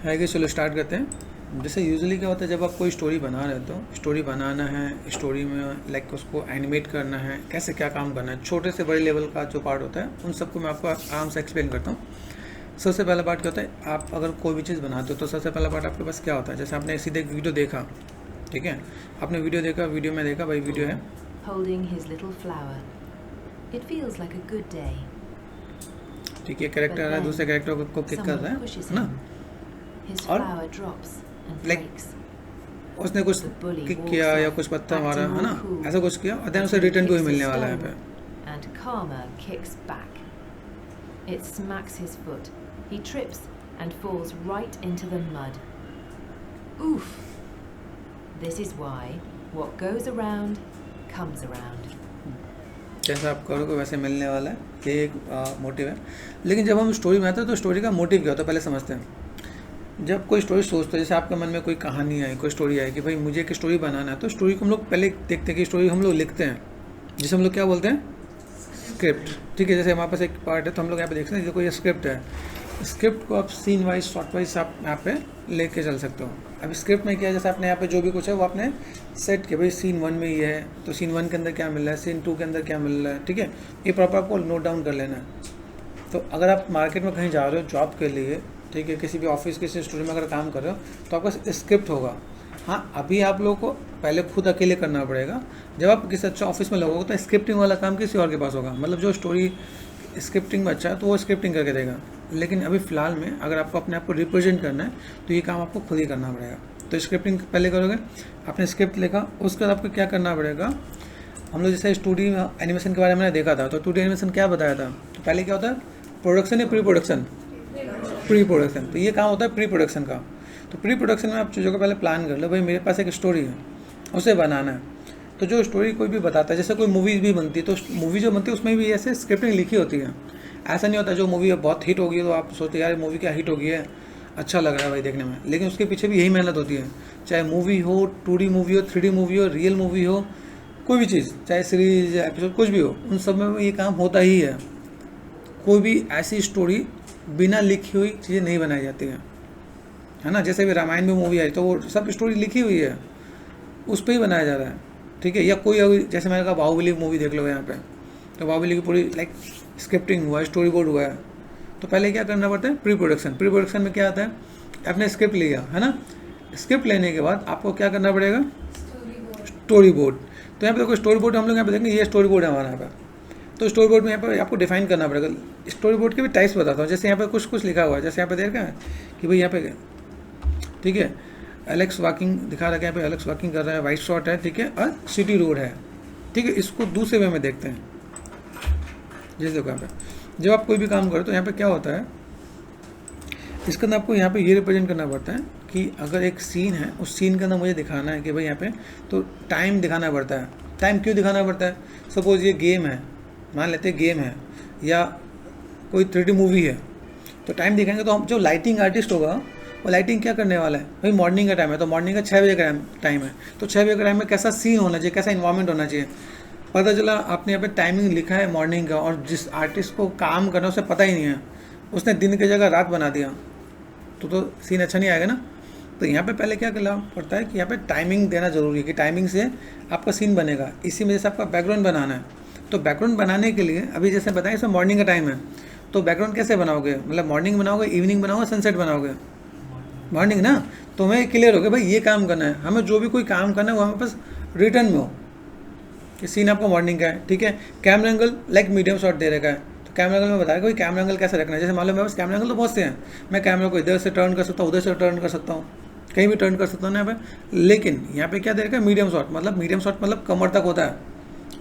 है कि चलो स्टार्ट करते हैं। जैसे यूजुअली क्या होता है, जब आप कोई स्टोरी बना रहे हो तो स्टोरी बनाना है, स्टोरी में लाइक उसको एनिमेट करना है, कैसे क्या काम करना है, छोटे से बड़े लेवल का जो पार्ट होता है उन सबको मैं आपको आराम से एक्सप्लेन करता हूँ। सबसे पहला पार्ट क्या होता है, आप अगर कोई भी चीज़ बनाते हो तो सबसे पहला पार्ट आपके पास क्या होता है। जैसे आपने सीधे एक वीडियो देखा, ठीक है, आपने वीडियो देखा, वीडियो में देखा भाई वीडियो है holding his little flower. It feels like a good day. ठीक है, कैरेक्टर आ रहा है, दूसरे कैरेक्टर को किक कर रहा है ना, His और flower drops and like breaks. उसने कुछ किक किया या कुछ पत्थर मारा है ना, ऐसा कुछ किया और देन उसे रिटर्न टू ही मिलने वाला है पे। And Karma kicks back. It smacks his foot. He trips and falls right into the mud. Oof. This is why what goes around comes around. जैसा आप करोगे वैसे मिलने वाला है, ये एक मोटिव है। लेकिन जब हम स्टोरी बनाते हैं तो स्टोरी का मोटिव क्या होता है पहले समझते हैं। जब कोई स्टोरी सोचते हैं, जैसे आपके मन में कोई कहानी आई, कोई स्टोरी आई कि भाई मुझे एक स्टोरी बनाना है, तो स्टोरी को हम लोग पहले देखते हैं कि स्टोरी हम लोग लिखते हैं, जिसे हम लोग क्या बोलते हैं, स्क्रिप्ट। ठीक है, जैसे हमारे पास एक पार्ट है तो हम लोग यहाँ पे देखते हैं देखो ये स्क्रिप्ट है। स्क्रिप्ट को आप सीन वाइज शॉर्ट वाइज आप यहाँ पे लेके चल सकते हो। अभी स्क्रिप्ट में क्या है, जैसे आपने यहाँ पे जो भी कुछ है वो आपने सेट किया, भाई सीन 1 में ये है तो सीन 1 के अंदर क्या मिल रहा है, सीन 2 के अंदर क्या मिल रहा है, ठीक है, ये प्रॉपर आपको नोट डाउन कर लेना है। तो अगर आप मार्केट में कहीं जा रहे हो जॉब के लिए, ठीक है, किसी भी ऑफिस किसी स्टूडियो में अगर काम कर रहे हो तो आपका स्क्रिप्ट होगा। हाँ, अभी आप लोगों को पहले खुद अकेले करना पड़ेगा। जब आप किसी अच्छा ऑफिस में लगोगे तो स्क्रिप्टिंग वाला काम किसी और के पास होगा, मतलब जो स्टोरी स्क्रिप्टिंग में अच्छा है तो वो स्क्रिप्टिंग करके देगा। लेकिन अभी फ़िलहाल में अगर आपको अपने आप को रिप्रेजेंट करना है तो ये काम आपको खुद ही करना पड़ेगा। तो स्क्रिप्टिंग पहले करोगे, आपने स्क्रिप्ट लिखा, उसके बाद आपको क्या करना पड़ेगा। हम लोग जैसे स्टूडियो एनिमेशन के बारे में देखा था, तो 2D एनिमेशन क्या बताया था, तो पहले क्या होता है, प्रोडक्शन या प्री प्रोडक्शन, प्री प्रोडक्शन। तो ये काम होता है प्री प्रोडक्शन का। तो प्री प्रोडक्शन में आप चीज़ों को पहले प्लान कर लो, भाई मेरे पास एक स्टोरी है, उसे बनाना है। तो जो स्टोरी कोई भी बताता है, जैसे कोई मूवी भी बनती है तो मूवी जो बनती है उसमें भी ऐसे स्क्रिप्टिंग लिखी होती है। ऐसा नहीं होता जो मूवी बहुत हिट होगी तो आप सोचते यार मूवी क्या हिट होगी है, अच्छा लग रहा है भाई देखने में, लेकिन उसके पीछे भी यही मेहनत होती है। चाहे मूवी हो, 2D मूवी हो, 3D मूवी हो, रियल मूवी हो, कोई भी चीज़, चाहे सीरीज एपिसोड कुछ भी हो, उन सब में ये काम होता ही है। कोई भी ऐसी स्टोरी बिना लिखी हुई चीज़ें नहीं बनाई जाती है ना। जैसे भी रामायण में मूवी आई तो वो सब स्टोरी लिखी हुई है, उस पर ही बनाया जा रहा है, ठीक है। या कोई अभी जैसे मैंने कहा बाहुबली मूवी देख लो यहाँ पे, तो बाहुबली की पूरी लाइक स्क्रिप्टिंग हुआ है, स्टोरी बोर्ड हुआ है। तो पहले क्या करना पड़ता है, प्री प्रोडक्शन। प्री प्रोडक्शन में क्या आता है, आपने स्क्रिप्ट लिया है ना, स्क्रिप्ट लेने के बाद आपको क्या करना पड़ेगा, स्टोरी बोर्ड। तो यहाँ पे देखो स्टोरी बोर्ड हम लोग यहाँ पे देखेंगे, ये स्टोरी बोर्ड है हमारा यहाँ पे। तो स्टोरी बोर्ड में यहाँ पे आपको डिफाइन करना पड़ेगा। स्टोरी बोर्ड के भी टाइप्स बताता हूँ। जैसे यहाँ पे कुछ कुछ लिखा हुआ है, जैसे यहाँ पे देखा है कि भाई यहाँ पे, ठीक है, एलेक्स वॉकिंग दिखा रखा है, यहाँ पे एलेक्स वॉकिंग कर रहा है, वाइट शॉट है, ठीक है, और सिटी रोड है, ठीक है। इसको दूसरे वे में देखते हैं। जैसे देखो यहाँ पे जब आप कोई भी काम करो तो यहाँ पे क्या होता है, इसके अंदर आपको यहाँ पे ये रिप्रेजेंट करना पड़ता है कि अगर एक सीन है, उस सीन के अंदर मुझे दिखाना है कि भाई यहाँ पे तो टाइम दिखाना पड़ता है। टाइम क्यों दिखाना पड़ता है, सपोज ये गेम है, मान लेते हैं गेम है, या कोई 3D मूवी है, तो टाइम दिखाएंगे तो हम जो लाइटिंग आर्टिस्ट होगा वो लाइटिंग क्या करने वाला है, भाई मॉर्निंग का टाइम है तो मॉर्निंग का 6 बजे का टाइम है, तो 6 बजे के टाइम में कैसा सीन होना चाहिए, कैसा इन्वायरमेंट होना चाहिए। पता चला आपने यहाँ पे टाइमिंग लिखा है मॉर्निंग का, और जिस आर्टिस्ट को काम करना उसे पता ही नहीं है, उसने दिन की जगह रात बना दिया, तो सीन अच्छा नहीं आएगा ना। तो यहाँ पे पहले क्या करना पड़ता है कि यहाँ पे टाइमिंग देना जरूरी है, कि टाइमिंग से आपका सीन बनेगा। इसी में जैसे आपका बैकग्राउंड बनाना है, तो बैकग्राउंड बनाने के लिए अभी जैसे बताएं इसमें मॉर्निंग का टाइम है, तो बैकग्राउंड कैसे बनाओगे, मतलब मॉर्निंग बनाओगे, इवनिंग बनाओगे, सनसेट बनाओगे, मॉर्निंग ना। तो हमें क्लियर हो गया भाई ये काम करना है, हमें जो भी कोई काम करना है वो हमें पास रिटर्न में हो कि सीन आपको मॉर्निंग का है, ठीक है। Camera angle like medium shot दे रखा है, तो कैमरा एंगल में बताया कि कैमरा एंगल कैसे रखना है। जैसे मान लो मेरे पास कैमरा एंगल तो बहुत से हैं, मैं कैमरा को इधर से टर्न कर सकता हूँ, उधर से टर्न कर सकता हूँ, कहीं भी टर्न कर सकता हूँ यहाँ पे। लेकिन यहाँ पे क्या दे रखा है, मीडियम शॉट, मतलब मीडियम शॉट मतलब कमर तक होता है।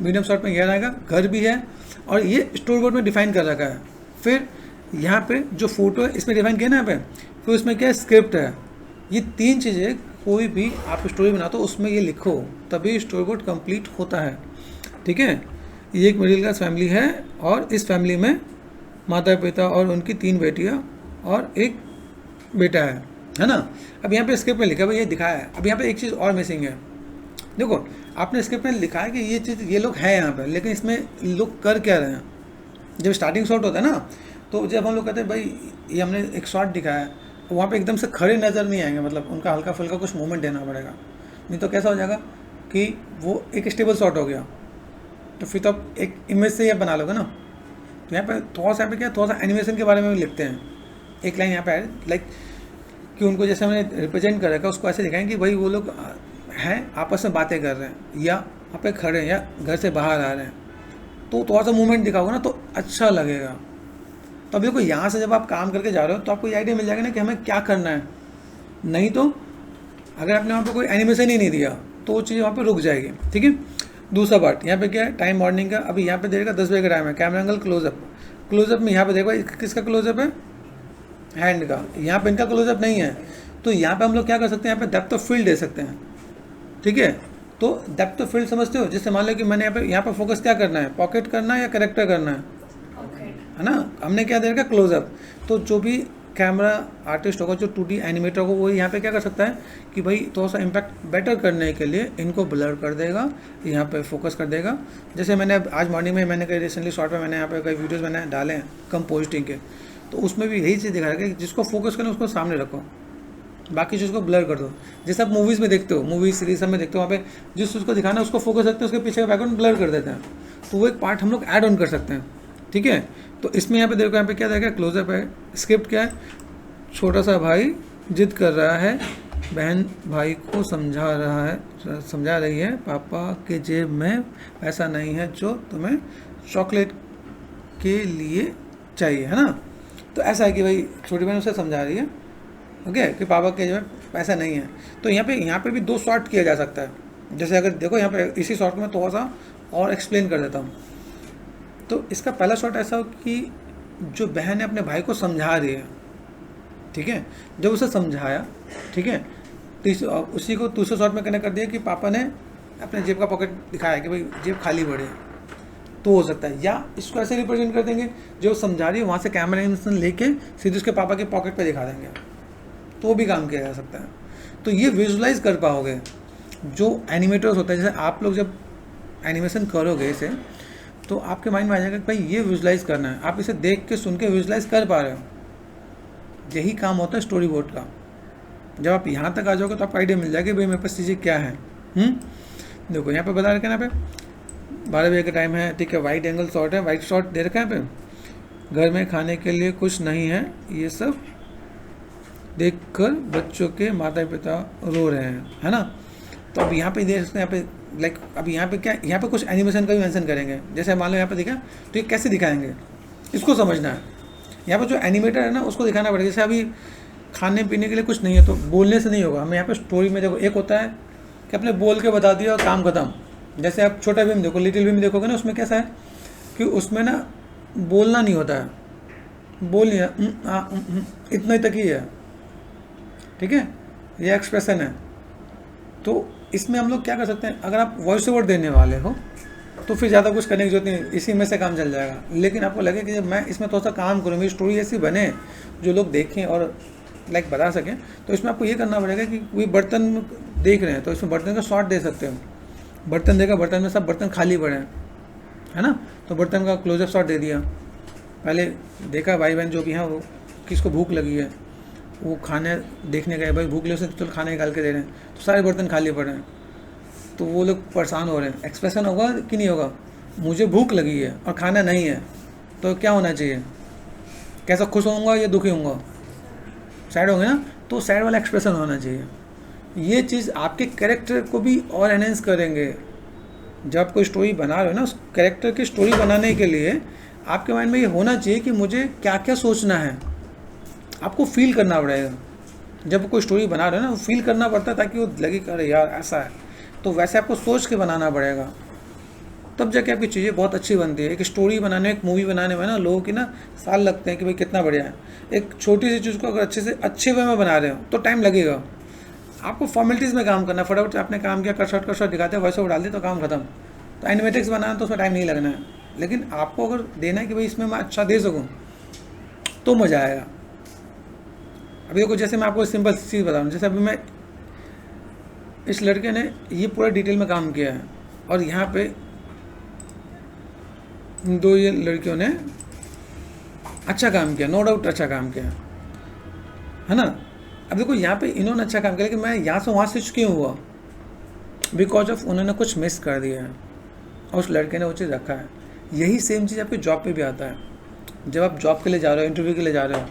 मीडियम शॉट में यह रहेगा, घर भी है और ये स्टोरी बोर्ड में डिफाइन कर रखा है। फिर यहाँ पे जो फोटो है इसमें डिफाइन किया ना यहाँ पे, फिर उसमें क्या है, स्क्रिप्ट है। ये 3 चीज़ें कोई भी आप स्टोरी बनाते हो उसमें ये लिखो, तभी स्टोरी बोर्ड कंप्लीट होता है, ठीक है। ये एक मिडिल क्लास फैमिली है और इस फैमिली में माता पिता और उनकी 3 बेटियाँ और एक बेटा है ना। अब यहाँ पे स्क्रिप्ट में लिखा है, ये दिखाया है। अब यहाँ पे एक चीज़ और मिसिंग है, देखो आपने स्क्रिप्ट में लिखा है कि ये चीज़ ये लोग हैं यहाँ पे, लेकिन इसमें लोग कर क्या रहे हैं। जब स्टार्टिंग शॉट होता है ना, तो जब हम लोग कहते हैं भाई ये हमने एक शॉट दिखाया है, वहाँ पे एकदम से खड़े नज़र नहीं आएंगे, मतलब उनका हल्का फुल्का कुछ मूवमेंट देना पड़ेगा, नहीं तो कैसा हो जाएगा कि वो एक स्टेबल शॉट हो गया, तो फिर तो आप एक इमेज से ये बना लोगे ना। तो यहाँ पे थोड़ा सा क्या, थोड़ा सा एनिमेशन के बारे में भी लिखते हैं, एक लाइन यहाँ पे है लाइक कि उनको जैसे हमने रिप्रेजेंट कर रखा है उसको ऐसे दिखाएं कि भाई वो लोग हैं आपस में बातें कर रहे हैं या वहाँ पे खड़े हैं या घर से बाहर आ रहे हैं, तो थोड़ा सा मूवमेंट दिखाओगे ना तो अच्छा लगेगा। तो अभी देखो यहाँ से जब आप काम करके जा रहे हो तो आपको ये आइडिया मिल जाएगा ना कि हमें क्या करना है, नहीं तो अगर आपने वहाँ पे कोई एनिमेशन ही नहीं दिया तो वो चीज़ वहाँ पे रुक जाएगी। ठीक है, दूसरा पार्ट यहाँ पे क्या है, टाइम मॉर्निंग का। अभी यहाँ पे देगा 10 बजे का टाइम है, कैमरा एंगल क्लोजअप। क्लोजअप में यहाँ पे देखो किसका क्लोजअप है, हैंड का। यहाँ पे इनका क्लोजअप नहीं है, तो यहाँ पे हम लोग क्या कर सकते हैं, यहाँ पे डेप्थ ऑफ फील्ड दे सकते हैं। ठीक है, तो डेप्थ ऑफ फील्ड समझते हो, जैसे मान लो कि मैंने यहाँ पे फोकस क्या करना है, पॉकेट करना है या करेक्टर करना है ना। हमने क्या दे रखा, क्लोजअप। तो जो भी कैमरा आर्टिस्ट होगा, जो 2D एनिमेटर होगा, वो यहाँ पे क्या कर सकता है कि भाई थोड़ा सा इम्पैक्ट बेटर करने के लिए इनको ब्लर कर देगा, यहाँ पे फोकस कर देगा। जैसे मैंने आज मॉर्निंग में मैंने कई रिसेंटली शॉर्ट में मैंने यहाँ पे कई वीडियोस मैंने डाले हैं कंपोजिटिंग के, तो उसमें भी यही चीज़ दिखा रहा है कि जिसको फोकस करना उसको सामने रखो, बाकी चीज़ को ब्लर कर दो। जैसे आप मूवीज़ में देखते हो, मूवी सीरीज सब में देखते हो, वहाँ पे जिस चीज़ को दिखाना है उसको फोकस रखते हैं, उसके पीछे का बैकग्राउंड ब्लर कर देते हैं, तो वो एक पार्ट हम लोग ऐड ऑन कर सकते हैं। ठीक है, तो इसमें यहाँ पे देखो, यहाँ पे क्या देखा, क्लोजअप है। स्क्रिप्ट क्या है, छोटा सा भाई जिद कर रहा है, बहन भाई को समझा रही है, पापा के जेब में पैसा नहीं है जो तुम्हें चॉकलेट के लिए चाहिए, है ना। तो ऐसा है कि भाई छोटी बहन उसे समझा रही है, ओके, कि पापा के जेब में पैसा नहीं है। तो यहाँ पे भी 2 शॉट किया जा सकता है। जैसे अगर देखो यहाँ पे इसी शॉट में थोड़ा सा और एक्सप्लेन कर देता हूँ। तो इसका पहला शॉट ऐसा हो कि जो बहन है अपने भाई को समझा रही है, ठीक है, जब उसे समझाया, ठीक है, तो उसी को दूसरे शॉट में कनेक्ट कर दिया कि पापा ने अपने जेब का पॉकेट दिखाया कि भाई जेब खाली पड़ी है, तो हो सकता है। या इसको ऐसे रिप्रेजेंट कर देंगे, जो समझा रही है वहाँ से कैमरा एनिमेशन लेके सीधे उसके पापा के पॉकेट पे दिखा देंगे, तो वो भी काम किया जा सकता है। तो ये विजुलाइज कर पाओगे जो एनिमेटर्स होता है। जैसे आप लोग जब एनिमेशन करोगे इसे, तो आपके माइंड में आ जाएगा कि भाई ये विजुलाइज करना है, आप इसे देख के सुन के विजुलाइज कर पा रहे हो। यही काम होता है स्टोरी बोर्ड का। जब आप यहाँ तक आ जाओगे तो आपको आइडिया मिल जाएगा कि भाई मेरे पास चीज़ें क्या है। देखो यहाँ पे बता रखे ना, यहाँ पे 12 बजे का टाइम है, ठीक है, वाइड एंगल शॉट है, वाइड शॉट दे रखा है यहाँ पे। घर में खाने के लिए कुछ नहीं है, ये सब देखकर बच्चों के माता पिता रो रहे हैं, है ना। तो अब यहाँ पे देख सकते हैं, यहाँ पे लाइक अब यहाँ पे क्या, यहाँ पे कुछ एनिमेशन का भी मेंशन करेंगे। जैसे मान लो यहाँ पे दिखा, तो ये कैसे दिखाएंगे इसको समझना है। यहाँ पे जो एनिमेटर है ना उसको दिखाना पड़ेगा। जैसे अभी खाने पीने के लिए कुछ नहीं है तो बोलने से नहीं होगा, हमें यहाँ पे स्टोरी में देखो, एक होता है कि अपने बोल के बता दिया और काम खत्म। जैसे आप छोटा भीम देखो, लिटिल भीम देखोगे ना, उसमें कैसा है कि उसमें ना बोलना नहीं होता है, बोल नहीं है, इतना ही तक ही है, ठीक है, ये एक्सप्रेशन है। तो इसमें हम लोग क्या कर सकते हैं, अगर आप वॉइस ओवर देने वाले हो तो फिर ज़्यादा कुछ करने की जरूरत नहीं, इसी में से काम चल जाएगा। लेकिन आपको लगे कि जब मैं इसमें थोड़ा सा काम करूँ, मेरी स्टोरी ऐसी बने जो लोग देखें और लाइक बता सकें, तो इसमें आपको ये करना पड़ेगा कि कोई बर्तन देख रहे हैं तो इसमें बर्तन का शॉट दे सकते हो। बर्तन देखा, बर्तन में सब बर्तन खाली पड़े हैं, है ना, तो बर्तन का क्लोजअप शॉट दे दिया। पहले देखा भाई बहन जो भी हैं वो किसको भूख लगी है, वो खाने देखने गए, भाई भूख लगे उसे तो खाने निकाल के दे रहे हैं, तो सारे बर्तन खाली पड़े हैं, तो वो लोग परेशान हो रहे हैं। एक्सप्रेशन होगा कि नहीं होगा, मुझे भूख लगी है और खाना नहीं है, तो क्या होना चाहिए, कैसा, खुश होऊंगा या दुखी होऊंगा, सैड होंगे ना, तो सैड वाला एक्सप्रेशन होना चाहिए। ये चीज़ आपके कैरेक्टर को भी और एनहेंस करेंगे। जब आप कोई स्टोरी बना रहे हो ना, उस कैरेक्टर की स्टोरी बनाने के लिए आपके माइंड में ये होना चाहिए कि मुझे क्या क्या सोचना है, आपको फील करना पड़ेगा। जब कोई स्टोरी बना रहे हो ना, फील करना पड़ता है ताकि वो लगे कि अरे यार ऐसा है, तो वैसे आपको सोच के बनाना पड़ेगा, तब जाके आपकी चीज़ें बहुत अच्छी बनती है। एक स्टोरी बनाने, एक मूवी बनाने में ना लोगों की ना साल लगते हैं कि भाई कितना बढ़िया है। एक छोटी सी चीज़ को अगर अच्छे वे में बना रहे हो तो टाइम लगेगा। आपको फॉर्मेलिटीज़ में काम करना है, फटाफट आपने काम किया, कर शॉट दिखाते हैं, वैसे वो डाल दिया तो काम खत्म। तो एनिमेटिक्स बनाना तो उसमें टाइम नहीं लगना है, लेकिन आपको अगर देना है कि भाई इसमें मैं अच्छा दे सकूँ तो मज़ा आएगा। अभी देखो, जैसे मैं आपको सिंपल चीज़ बताऊँ, जैसे अभी मैं इस लड़के ने ये पूरा डिटेल में काम किया है और यहाँ पे ये लड़कियों ने अच्छा काम किया, नो डाउट अच्छा काम किया। है ना। अब देखो यहाँ पे इन्होंने अच्छा काम किया, लेकिन मैं यहाँ से वहाँ स्विच क्यों हुआ, बिकॉज ऑफ उन्होंने कुछ मिस कर दिया है और उस लड़के ने वो चीज़ रखा है। यही सेम चीज़ आपकी जॉब पे भी आता है। जब आप जॉब के लिए जा रहे हो, इंटरव्यू के लिए जा रहे हो,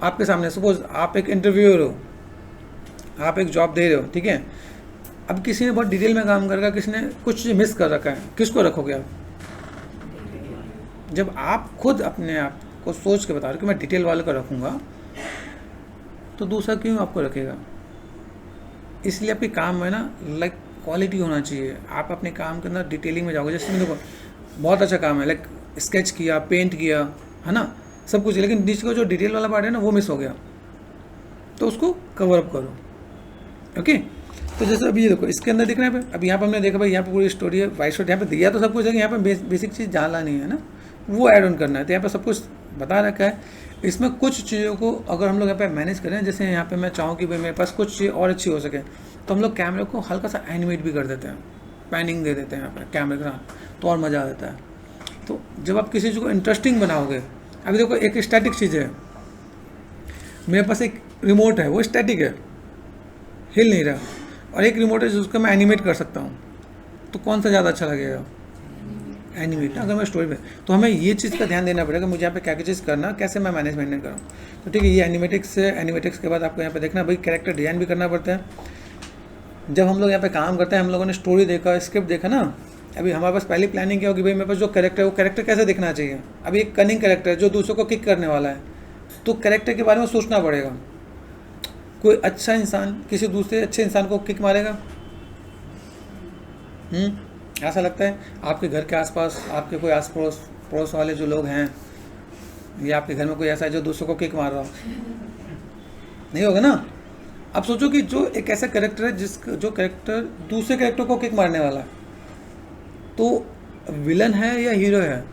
आपके सामने सपोज आप एक इंटरव्यूअर हो, आप एक जॉब दे रहे हो, ठीक है। अब किसी ने बहुत डिटेल में काम करेगा, किसी ने कुछ चीज़ मिस कर रखा है, किसको रखोगे आप? जब आप खुद अपने आप को सोच के बता रहे हो कि मैं डिटेल वाले को रखूँगा, तो दूसरा क्यों आपको रखेगा? इसलिए आपके काम में ना लाइक क्वालिटी होना चाहिए। आप अपने काम के अंदर डिटेलिंग में जाओगे। जैसे देखो बहुत अच्छा काम है, लाइक स्केच किया, पेंट किया, है ना, सब कुछ, लेकिन नीचे का जो डिटेल वाला पार्ट है ना वो मिस हो गया, तो उसको कवर अप करो। ओके, तो जैसे अभी ये देखो इसके अंदर दिख रहा है, अब यहाँ पर हमने देखा भाई यहाँ पे पूरी स्टोरी है, वाइट शॉट यहाँ पे दिया तो सब कुछ है, यहाँ पे बेसिक चीज़ जानना नहीं है ना, वो ऐड ऑन करना है। तो यहाँ पे सब कुछ बता रखा है। इसमें कुछ चीज़ों को अगर हम लोग यहाँ पे मैनेज करें, जैसे यहाँ पे मैं चाहूँ कि भाई मेरे पास कुछ चीज़ और अच्छी हो सके, तो हम लोग कैमरे को हल्का सा एनिमेट भी कर देते हैं, पैनिंग दे देते हैं यहाँ पे कैमरे के साथ, तो और मज़ा आ जाता है। तो जब आप किसी चीज़ को इंटरेस्टिंग बनाओगे, अभी देखो एक स्टैटिक चीज़ है, मेरे पास एक रिमोट है, वो स्टैटिक है, हिल नहीं रहा, और एक रिमोट है जिसको मैं एनिमेट कर सकता हूँ, तो कौन सा ज़्यादा अच्छा लगेगा? एनिमेट ना। अगर मैं स्टोरी पे, तो हमें ये चीज़ का ध्यान देना पड़ेगा, मुझे यहाँ पे क्या क्या चीज़ करना, कैसे मैं मैनेजमेंट करूँ। तो ठीक है, ये एनिमेटिक्स है। एनिमेटिक्स के बाद आपको यहाँ पे देखना भाई कैरेक्टर डिज़ाइन भी करना पड़ता है। जब हम लोग यहाँ पे काम करते हैं, हम लोगों ने स्टोरी देखा, स्क्रिप्ट देखा ना, अभी हमारे पास पहली प्लानिंग क्या होगी, भाई मेरे पास जो कैरेक्टर है वो कैरेक्टर कैसे दिखना चाहिए। अभी एक कनिंग कैरेक्टर है जो दूसरों को किक करने वाला है, तो कैरेक्टर के बारे में सोचना पड़ेगा। कोई अच्छा इंसान किसी दूसरे अच्छे इंसान को किक मारेगा? ऐसा लगता है आपके घर के आसपास, आपके कोई आस पड़ोस वाले जो लोग हैं, या आपके घर में कोई ऐसा है जो दूसरों को किक मार रहा हो? नहीं होगा ना। अब सोचो कि जो एक ऐसा कैरेक्टर है जो कैरेक्टर दूसरे कैरेक्टर को किक मारने वाला है, तो विलन है या हीरो है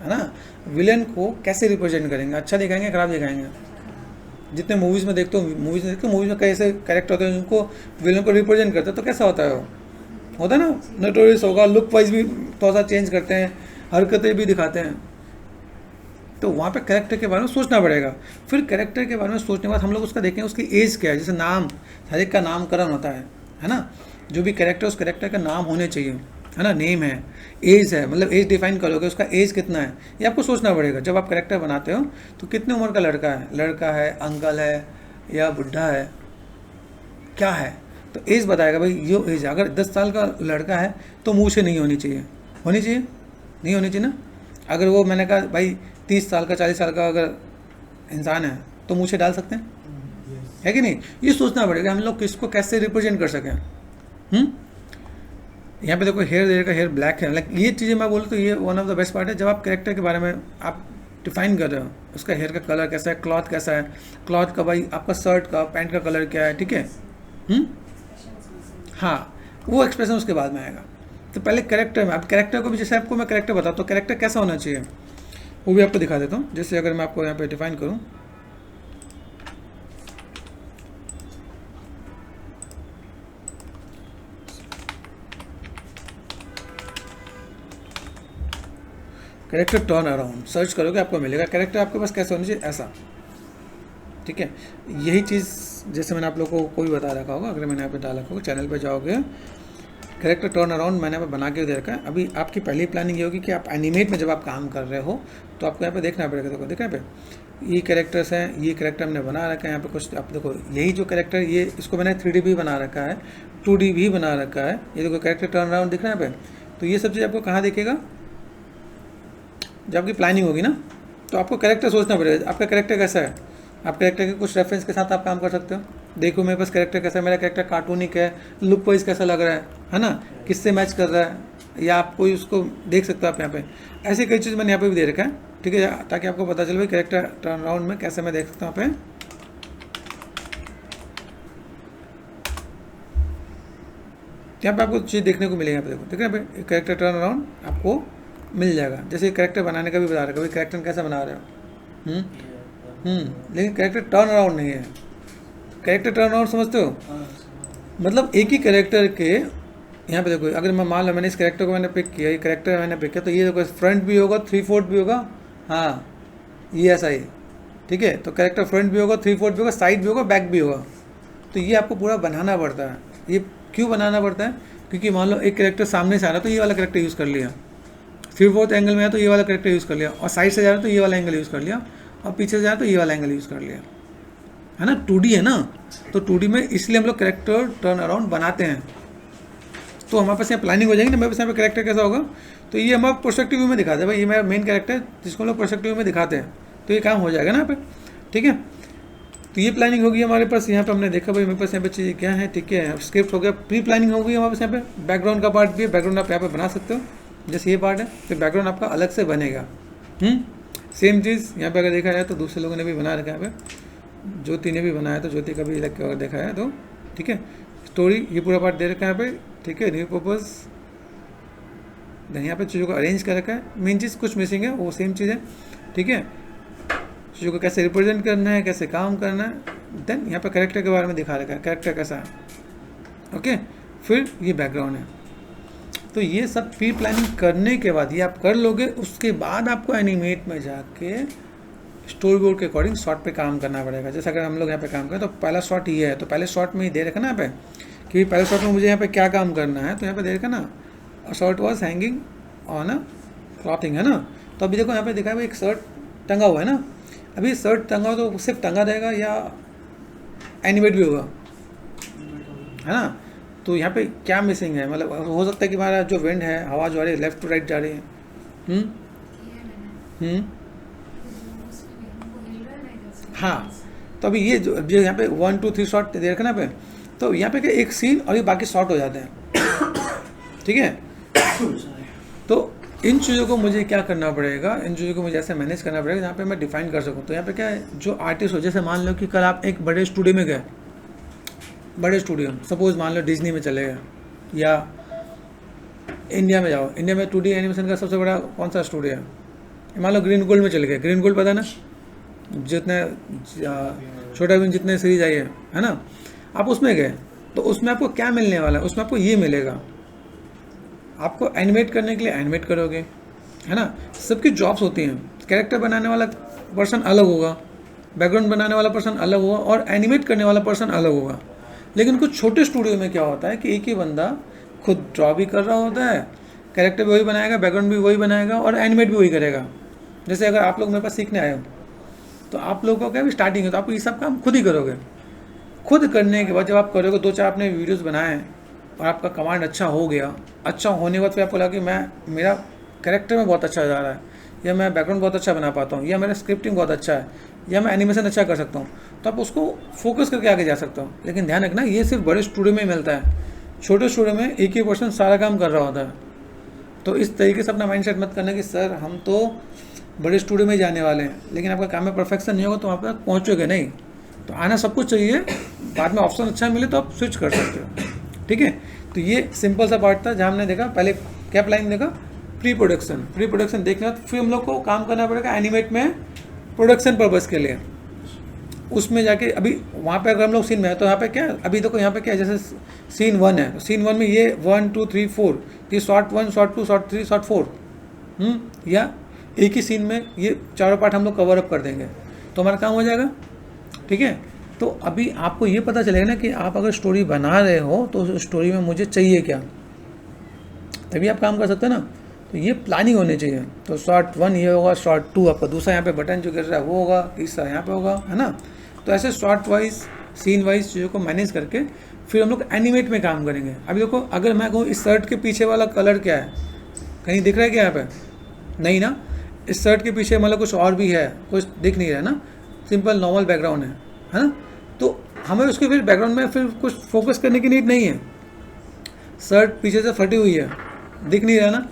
ना। विलन को कैसे रिप्रेजेंट करेंगे, अच्छा दिखाएंगे, खराब दिखाएंगे? जितने मूवीज़ में देखते हो, मूवीज़ में कैसे कैरेक्टर होते हैं जिनको विलन को रिप्रेजेंट करते हैं, तो कैसा होता है वो? होता है ना, नोटोरियस होगा, लुक वाइज भी थोड़ा सा चेंज करते हैं, हरकतें भी दिखाते हैं। तो वहाँ पे कैरेक्टर के बारे में सोचना पड़ेगा। फिर कैरेक्टर के बारे में सोचने के बाद हम लोग उसका देखेंगे उसकी एज क्या है। जैसे नाम, हर एक का नामकरण होता है ना। जो भी कैरेक्टर, उस कैरेक्टर का नाम होने चाहिए, है ना, नेम है, एज है, मतलब एज डिफाइन करोगे, उसका एज कितना है, ये आपको सोचना पड़ेगा। जब आप कैरेक्टर बनाते हो तो कितने उम्र का लड़का है, अंकल है या बुढ़ा है, क्या है, तो एज बताएगा भाई ये एज है। अगर 10 साल का लड़का है तो मूछें नहीं होनी चाहिए, नहीं होनी चाहिए ना। अगर वो, मैंने कहा भाई 30 साल का, 40 साल का अगर इंसान है तो मूछें डाल सकते हैं, है कि नहीं? ये सोचना पड़ेगा हम लोग किसको कैसे रिप्रेजेंट कर सकें। यहाँ पे देखो हेयर का हेयर ब्लैक है, लाइक ये चीज़ें मैं बोलूँ तो ये one of the best part है। जब आप कैरेक्टर के बारे में आप डिफाइन कर रहे हो, उसका हेयर का कलर कैसा है, क्लॉथ कैसा है, क्लॉथ का भाई आपका शर्ट का, पैंट का कलर क्या है, ठीक है। हाँ, वो एक्सप्रेशन उसके बाद में आएगा। तो पहले कैरेक्टर में, आप कैरेक्टर को भी, जैसे आपको मैं कैरेक्टर बताता हूँ कैरेक्टर कैसा होना चाहिए, वो भी आपको दिखा देता हूँ। जैसे अगर मैं आपको यहाँ पे डिफाइन करूँ, कैरेक्टर टर्न अराउंड सर्च करोगे आपको मिलेगा। कैरेक्टर आपके पास कैसा होना चाहिए, ऐसा, ठीक है। यही चीज़ जैसे मैंने आप लोगों को कोई बता रखा होगा, अगर मैंने यहाँ पे डाला होगा, चैनल पे जाओगे, कैरेक्टर टर्न अराउंड मैंने यहाँ पे बना के दे रखा है। अभी आपकी पहली प्लानिंग ये होगी कि आप एनिमेट में जब आप काम कर रहे हो तो आपको यहाँ पे देखना पड़ेगा। देखो देखा पे ये कैरेक्टर्स हैं, ये कैरेक्टर हमने बना रखा है। यहाँ पे कुछ आप देखो, यही जो कैरेक्टर, ये इसको मैंने 3D भी बना रखा है, 2D भी बना रखा है। ये देखो कैरेक्टर टर्न अराउंड दिख रहा है यहाँ पे। तो ये सब चीज़ आपको कहाँ दिखेगा, जब आपकी प्लानिंग होगी ना, तो आपको कैरेक्टर सोचना पड़ेगा आपका कैरेक्टर कैसा है। आप कैरेक्टर के कुछ रेफरेंस के साथ आप काम कर सकते हो। देखो मेरे पास कैरेक्टर कैसा है, मेरा कैरेक्टर कार्टूनिक है, लुक वाइज कैसा लग रहा है ना, किससे मैच कर रहा है, या आप कोई उसको देख सकते हो आप यहाँ पे। ऐसी कई चीज़ मैंने यहाँ पे भी दे रखा है, ठीक है, ताकि आपको पता चले भाई कैरेक्टर टर्न अराउंड में कैसे मैं देख सकता हूँ यहाँ पे। यहाँ पे आपको चीज़ देखने को मिलेगी, यहाँ पे देखो, ठीक है, भाई कैरेक्टर टर्न अराउंड आपको मिल जाएगा। जैसे कैरेक्टर बनाने का भी बता रखा है, कैरेक्टर कैसा बना रहे हो, लेकिन कैरेक्टर टर्न अराउंड नहीं है। कैरेक्टर टर्न अराउंड समझते हो, मतलब एक ही कैरेक्टर के, यहाँ पे देखो, अगर मैं मान लो मैंने इस कैरेक्टर को मैंने पिक किया, ये कैरेक्टर मैंने पिक किया, तो ये देखो फ्रंट भी होगा, 3/4 भी होगा, हाँ ये ऐसा ही, ठीक है। तो कैरेक्टर फ्रंट भी होगा, 3/4 भी होगा, साइड भी होगा, बैक भी होगा। तो ये आपको पूरा बनाना पड़ता है। ये क्यों बनाना पड़ता है? क्योंकि मान लो एक कैरेक्टर सामने से आ रहा है तो ये वाला कैरेक्टर यूज़ कर लिया, 3/4 एंगल में है तो ये वाला कैरेक्टर यूज़ कर लिया, और साइड से जा रहा है तो ये वाला एंगल यूज़ कर लिया, और पीछे से जा रहा है तो ये वाला एंगल यूज़ कर लिया, है ना। 2D है ना, तो 2D में इसलिए हम लोग कैरेक्टर टर्न अराउंड बनाते हैं। तो हमारे पास यहाँ प्लानिंग हो जाएगी ना, मेरे पास यहाँ पे कैरेक्टर कैसा होगा, तो ये हमारा प्रोस्पेक्टिव व्यू में दिखाते हैं भाई, ये मेरा मेन कैरेक्टर है जिसको हम लोग प्रोस्पेक्टिव व्यू में दिखाते हैं, तो ये काम हो जाएगा ना यहाँ पे, ठीक है। तो ये प्लानिंग होगी हमारे पास। यहाँ पे हमने देखा भाई मेरे पास यहाँ पे चीज़ें क्या है, ठीक है। स्क्रिप्ट हो गया, प्री प्लानिंग हो गई हमारे पास यहाँ पे। बैकग्राउंड का पार्ट भी है, बैकग्राउंड आप यहाँ पे बना सकते हो, जैसे ये पार्ट है तो बैकग्राउंड आपका अलग से बनेगा। सेम चीज़ यहाँ पे अगर देखा जाए तो दूसरे लोगों ने भी बना रखा है यहाँ पे, ज्योति ने भी बनाया, तो ज्योति का भी अलग अगर देखा है तो ठीक है। स्टोरी ये पूरा पार्ट दे रखा है यहाँ पे, ठीक है। न्यू पर्पज़ यहाँ पे चीज़ों को अरेंज कर रखा है। मेन चीज़ कुछ मिसिंग है, वो सेम चीज़ है, ठीक है। चीज़ों को कैसे रिप्रेजेंट करना है, कैसे काम करना है। देन यहाँ पे कैरेक्टर के बारे में दिखा रखा है, कैरेक्टर कैसा है, ओके। फिर ये बैकग्राउंड है। तो ये सब प्री प्लानिंग करने के बाद ये आप कर लोगे, उसके बाद आपको एनिमेट में जाके स्टोरी बोर्ड के अकॉर्डिंग शॉट पे काम करना पड़ेगा। जैसे अगर हम लोग यहाँ पे काम करें तो पहला शॉट ये है, तो पहले शॉट में ही दे रखा ना यहाँ पे कि पहले शॉट में मुझे यहाँ पे क्या काम करना है, तो यहाँ पे दे रखा ना shirt was hanging on a clothing, है ना। तो अभी देखो यहाँ पे देखा है एक शर्ट टंगा हुआ है ना। अभी शर्ट टंगा हो तो सिर्फ टंगा रहेगा या एनिमेट भी होगा, है ना। तो यहाँ पे क्या मिसिंग है, मतलब हो सकता है कि हमारा जो विंड है, हवा जो आ रही है लेफ्ट टू राइट जा रही है, हाँ। तो अभी ये जो यहाँ पे 1 2 3 शॉट दे रखना पे, तो यहाँ पे क्या एक सीन और ये बाकी शॉट हो जाते हैं, ठीक है। तो इन चीज़ों को मुझे क्या करना पड़ेगा, इन चीज़ों को मुझे ऐसे मैनेज करना पड़ेगा जहाँ पे मैं डिफाइन कर सकूँ। तो यहाँ पे क्या है, जो आर्टिस्ट हो, जैसे मान लो कि कल आप एक बड़े स्टूडियो में गए, बड़े स्टूडियो सपोज मान लो डिज्नी में चले गए, या इंडिया में जाओ, इंडिया में 2D एनिमेशन का सबसे बड़ा कौन सा स्टूडियो है, मान लो ग्रीन गोल्ड में चले गए। ग्रीन गोल्ड पता है ना, जितने छोटा भीम जितने सीरीज आई है ना, आप उसमें गए तो उसमें आपको क्या मिलने वाला है, उसमें आपको ये मिलेगा। आपको एनिमेट करने के लिए एनिमेट करोगे, है ना। सबकी जॉब्स होती हैं, कैरेक्टर बनाने वाला पर्सन अलग होगा, बैकग्राउंड बनाने वाला पर्सन अलग होगा, और एनिमेट करने वाला पर्सन अलग होगा। लेकिन कुछ छोटे स्टूडियो में क्या होता है कि एक ही बंदा खुद ड्रॉ भी कर रहा होता है, कैरेक्टर भी वही बनाएगा, बैकग्राउंड भी वही बनाएगा, और एनिमेट भी वही करेगा। जैसे अगर आप लोग मेरे पास सीखने आए हो तो आप लोगों को क्या भी स्टार्टिंग है तो आप ये सब काम खुद ही करोगे। खुद करने के बाद जब आप करोगे, 2-4 आपने वीडियोस बनाए और आपका कमांड अच्छा हो गया, अच्छा होने के बाद फिर आपको लगा कि मेरा कैरेक्टर में बहुत अच्छा जा रहा है, या मैं बैकग्राउंड बहुत अच्छा बना पाता हूँ, या मेरा स्क्रिप्टिंग बहुत अच्छा है, या मैं एनिमेशन अच्छा कर सकता हूँ, तो आप उसको फोकस करके आगे जा सकते हो। लेकिन ध्यान रखना, ये सिर्फ बड़े स्टूडियो में मिलता है, छोटे स्टूडियो में एक ही पर्सन सारा काम कर रहा होता है। तो इस तरीके से अपना माइंडसेट मत करना कि सर हम तो बड़े स्टूडियो में जाने वाले हैं, लेकिन आपका काम में परफेक्शन नहीं होगा तो वहाँ तक पहुँचोगे नहीं। तो आना सब कुछ चाहिए, बाद में ऑप्शन अच्छा मिले तो आप स्विच कर सकते हो, ठीक है। तो ये सिंपल सा पार्ट था जहाँ हमने देखा, पहले क्या प्लानिंग देखा, प्री प्रोडक्शन देखना, फिर हम लोग को काम करना पड़ेगा एनिमेट में प्रोडक्शन पर्पज़ के लिए। उसमें जाके अभी वहाँ पे अगर हम लोग सीन में है तो यहाँ पे क्या, अभी देखो यहाँ पे क्या है, जैसे सीन 1 है तो सीन 1 में ये 1 2 3 4 ये शॉट 1 शॉट 2 शॉट 3 शॉट 4, या एक ही सीन में ये चारों पार्ट हम लोग कवर अप कर देंगे तो हमारा काम हो जाएगा, ठीक है। तो अभी आपको ये पता चलेगा ना कि आप अगर स्टोरी बना रहे हो तो उस स्टोरी में मुझे चाहिए क्या, तभी आप काम कर सकते हो ना। तो ये प्लानिंग होनी चाहिए। तो शॉट 1 ये होगा, शॉट 2 आपका दूसरा यहाँ पे बटन जो गिर रहा है वो होगा, तीसरा यहाँ पे होगा, है ना। तो ऐसे शॉट वाइज सीन वाइज चीज़ों को मैनेज करके फिर हम लोग एनिमेट में काम करेंगे। अभी देखो अगर मैं कहूँ इस शर्ट के पीछे वाला कलर क्या है, कहीं दिख रहा है क्या यहाँ पे, नहीं ना। इस शर्ट के पीछे मतलब कुछ और भी है, कुछ दिख नहीं रहा है ना, सिंपल नॉर्मल बैकग्राउंड है ना। तो हमें उसके फिर बैकग्राउंड में फिर कुछ फोकस करने की नीड नहीं है। शर्ट पीछे से फटी हुई है, दिख नहीं रहा ना,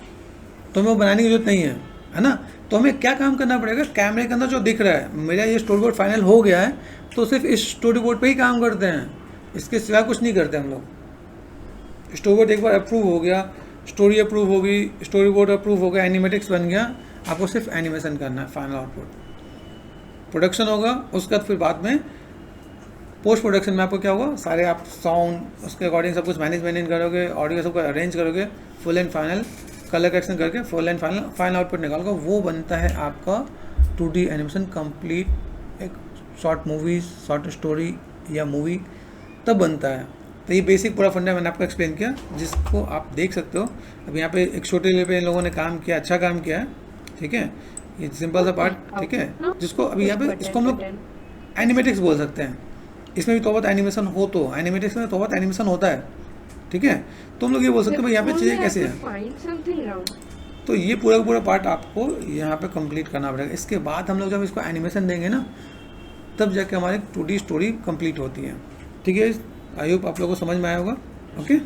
तो हमें वो बनाने की जरूरत नहीं है ना। तो हमें क्या काम करना पड़ेगा, कैमरे के अंदर जो दिख रहा है, मेरा ये स्टोरी बोर्ड फाइनल हो गया है तो सिर्फ इस स्टोरी बोर्ड पे ही काम करते हैं, इसके सिवा कुछ नहीं करते हम लोग। स्टोरी बोर्ड एक बार अप्रूव हो गया, स्टोरी अप्रूव हो गई, स्टोरी बोर्ड अप्रूव हो गया, एनिमेटिक्स बन गया, आपको सिर्फ एनिमेशन करना है, फाइनल आउटपुट प्रोडक्शन होगा। उसके बाद फिर बाद में पोस्ट प्रोडक्शन में आपको क्या होगा, सारे आप साउंड उसके अकॉर्डिंग सब कुछ मैनेज करोगे, ऑडियो सबको अरेंज करोगे, full and final colour correction करके फुल एंड फाइनल आउटपुट निकालोगे। वो बनता है आपका 2D एनिमेशन कंप्लीट एक शॉर्ट मूवीज, शॉर्ट स्टोरी या मूवी तब बनता है। तो ये बेसिक पूरा फंडा मैंने आपको एक्सप्लेन किया, जिसको आप देख सकते हो। अब यहाँ पे एक छोटे लेवल पे इन लोगों ने काम किया, अच्छा काम किया है, ठीक है। ये सिंपल सा पार्ट, ठीक है, जिसको अभी यहाँ पे इसको हम लोग एनिमेटिक्स बोल सकते हैं। इसमें भी तो बहुत एनिमेशन हो, तो एनिमेटिक्स में तो बहुत एनिमेशन होता है, ठीक है। तो हम लोग ये बोल सकते हैं भाई यहाँ पे चीज़ें कैसे हैं। तो ये पूरा का पूरा पार्ट आपको यहाँ पे कंप्लीट करना पड़ेगा। इसके बाद हम लोग जब इसको एनिमेशन देंगे ना, तब जाके हमारी 2D स्टोरी कंप्लीट होती है, ठीक है। आई होप आप लोगों को समझ में आया होगा। ओके।